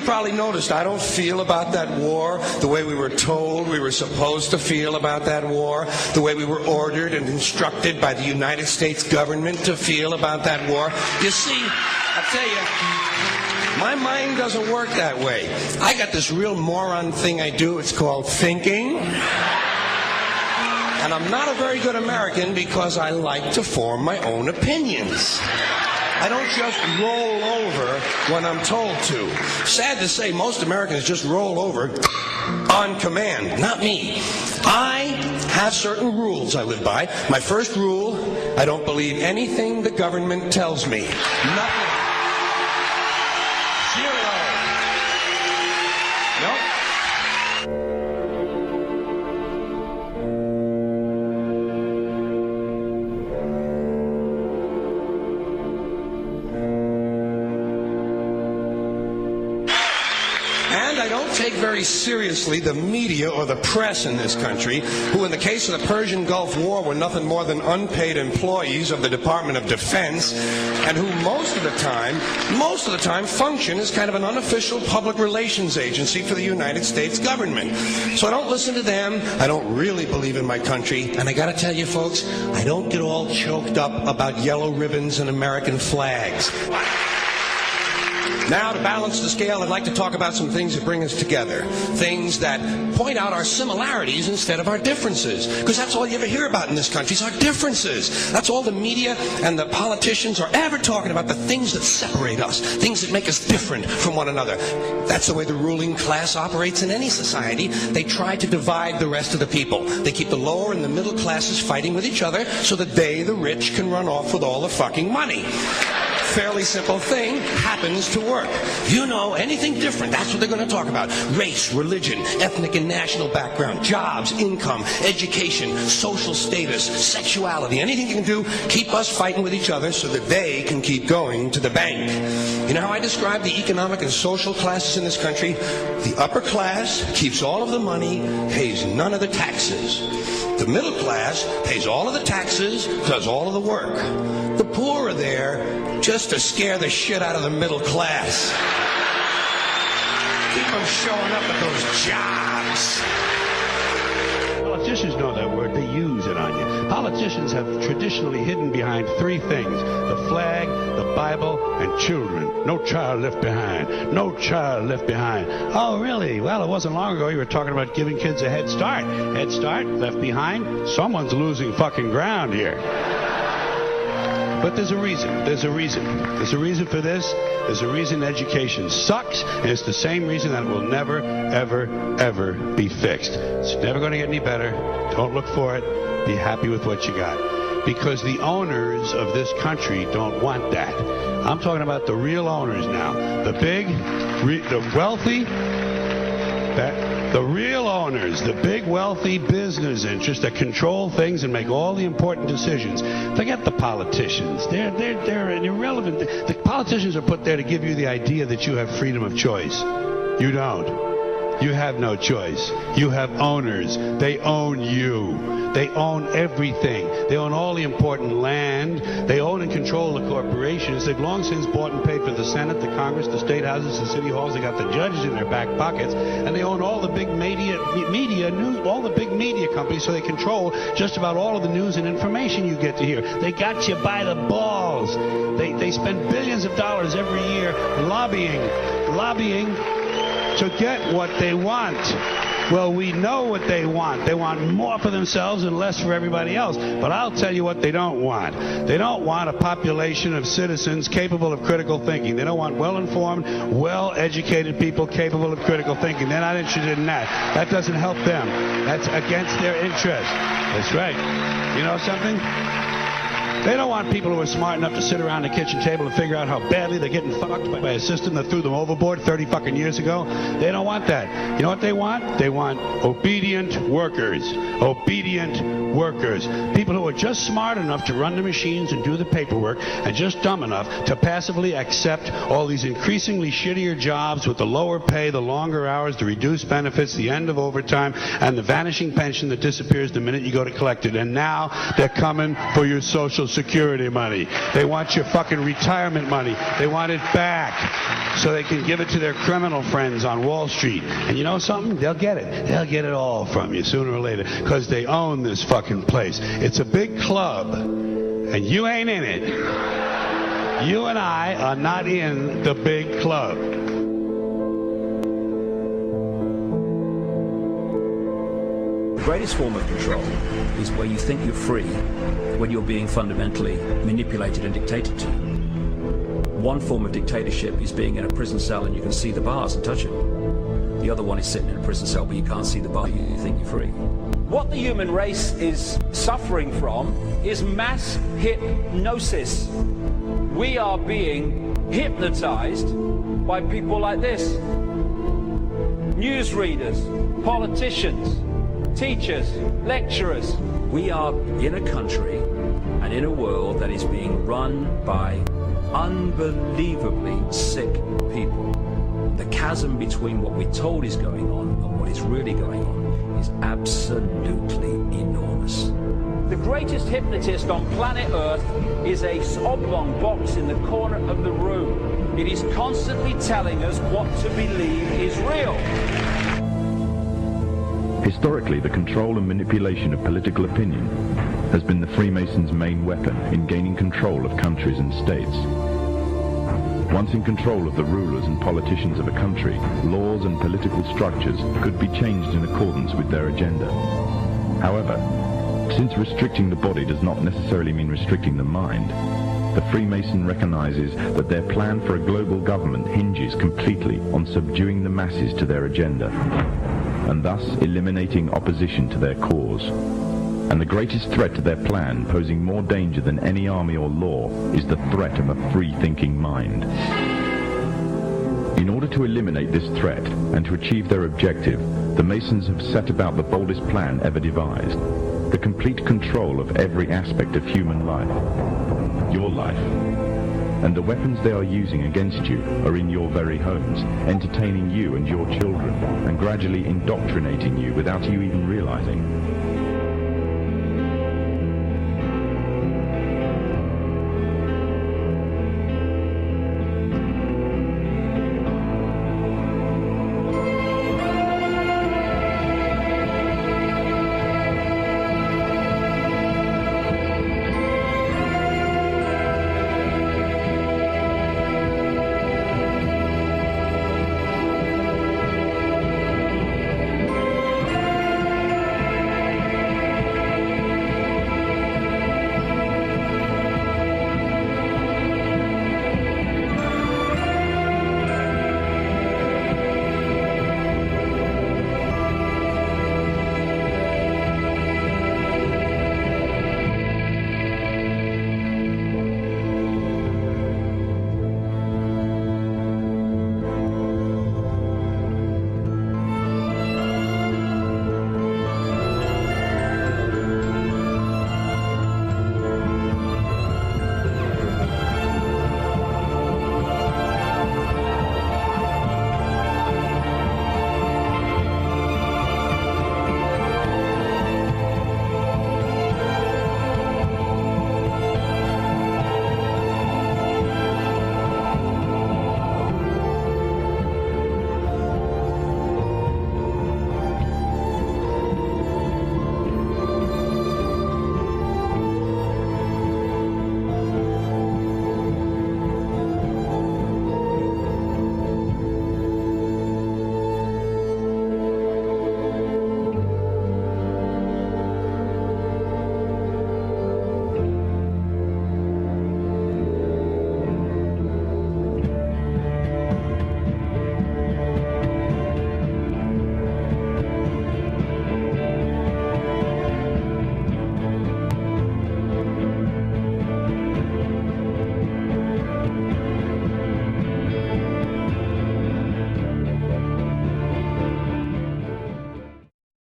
probably noticed I don't feel about that war the way we were told we were supposed to feel about that war, the way we were ordered and instructed by the United States government to feel about that war. You see, I tell you, my mind doesn't work that way. I got this real moron thing I do. It's called thinking. And I'm not a very good American because I like to form my own opinions. I don't just roll over when I'm told to. Sad to say, most Americans just roll over on command. Not me. I have certain rules I live by. My first rule, I don't believe anything the government tells me. Nothing. Zero. Nope. And I don't take very seriously the media or the press in this country, who in the case of the Persian Gulf War were nothing more than unpaid employees of the Department of Defense, and who most of the time function as kind of an unofficial public relations agency for the United States government. So I don't listen to them. I don't really believe in my country. And I gotta tell you folks, I don't get all choked up about yellow ribbons and American flags. Now, to balance the scale, I'd like to talk about some things that bring us together. Things that point out our similarities instead of our differences. Because that's all you ever hear about in this country is our differences. That's all the media and the politicians are ever talking about, the things that separate us, things that make us different from one another. That's the way the ruling class operates in any society. They try to divide the rest of the people. They keep the lower and the middle classes fighting with each other so that they, the rich, can run off with all the fucking money. Fairly simple thing happens to work. You know, anything different, that's what they're going to talk about. Race, religion, ethnic and national background, jobs, income, education, social status, sexuality, anything you can do, keep us fighting with each other so that they can keep going to the bank. You know how I describe the economic and social classes in this country? The upper class keeps all of the money, pays none of the taxes. The middle class pays all of the taxes, does all of the work. The poor are there just to scare the shit out of the middle class. Keep them showing up at those jobs. Politicians know that word. They use it on you. Politicians have traditionally hidden behind three things: the flag, the Bible, and children. No child left behind. No child left behind. Oh, really? Well, it wasn't long ago you were talking about giving kids a head start. Head start, left behind? Someone's losing fucking ground here. But there's a reason. There's a reason. There's a reason for this. There's a reason education sucks, and it's the same reason that it will never, ever, ever be fixed. It's never going to get any better. Don't look for it. Be happy with what you got. Because the owners of this country don't want that. I'm talking about the real owners now. The big, the wealthy, the real owners, the big wealthy business interests that control things and make all the important decisions. Forget the politicians. They're irrelevant. The politicians are put there to give you the idea that you have freedom of choice. You don't. You have no choice. You have owners. They own you. They own everything. They own all the important land. They own and control the corporations. They've long since bought and paid for the Senate, the Congress, the state houses, the city halls. They got the judges in their back pockets, and they own all the big media news, all the big media companies. So they control just about all of the news and information you get to hear. They got you by the balls. They spend billions of dollars every year lobbying to get what they want. Well, we know what they want. They want more for themselves and less for everybody else. But I'll tell you what they don't want. They don't want a population of citizens capable of critical thinking. They don't want well-informed, well-educated people capable of critical thinking. They're not interested in that. That doesn't help them. That's against their interest. That's right. You know something? They don't want people who are smart enough to sit around the kitchen table and figure out how badly they're getting fucked by a system that threw them overboard 30 fucking years ago. They don't want that. You know what they want? They want obedient workers. Obedient workers. People who are just smart enough to run the machines and do the paperwork, and just dumb enough to passively accept all these increasingly shittier jobs with the lower pay, the longer hours, the reduced benefits, the end of overtime, and the vanishing pension that disappears the minute you go to collect it. And now they're coming for your Social Security money. They want your fucking retirement money. They want it back so they can give it to their criminal friends on Wall Street. And you know something? They'll get it. They'll get it all from you sooner or later because they own this fucking place. It's a big club, and you ain't in it. You and I are not in the big club. The greatest form of control is where you think you're free when you're being fundamentally manipulated and dictated to. One form of dictatorship is being in a prison cell and you can see the bars and touch them. The other one is sitting in a prison cell but you can't see the bar, you think you're free. What the human race is suffering from is mass hypnosis. We are being hypnotized by people like this. Newsreaders, politicians, teachers, lecturers. We are in a country and in a world that is being run by unbelievably sick people. The chasm between what we're told is going on and what is really going on is absolutely enormous. The greatest hypnotist on planet Earth is a oblong box in the corner of the room. It is constantly telling us what to believe is real. Historically, the control and manipulation of political opinion has been the Freemasons' main weapon in gaining control of countries and states. Once in control of the rulers and politicians of a country, laws and political structures could be changed in accordance with their agenda. However, since restricting the body does not necessarily mean restricting the mind, the Freemason recognizes that their plan for a global government hinges completely on subduing the masses to their agenda, and thus eliminating opposition to their cause. And the greatest threat to their plan, posing more danger than any army or law, is the threat of a free-thinking mind. In order to eliminate this threat and to achieve their objective, the Masons have set about the boldest plan ever devised: the complete control of every aspect of human life, your life. And the weapons they are using against you are in your very homes, entertaining you and your children, and gradually indoctrinating you without you even realizing.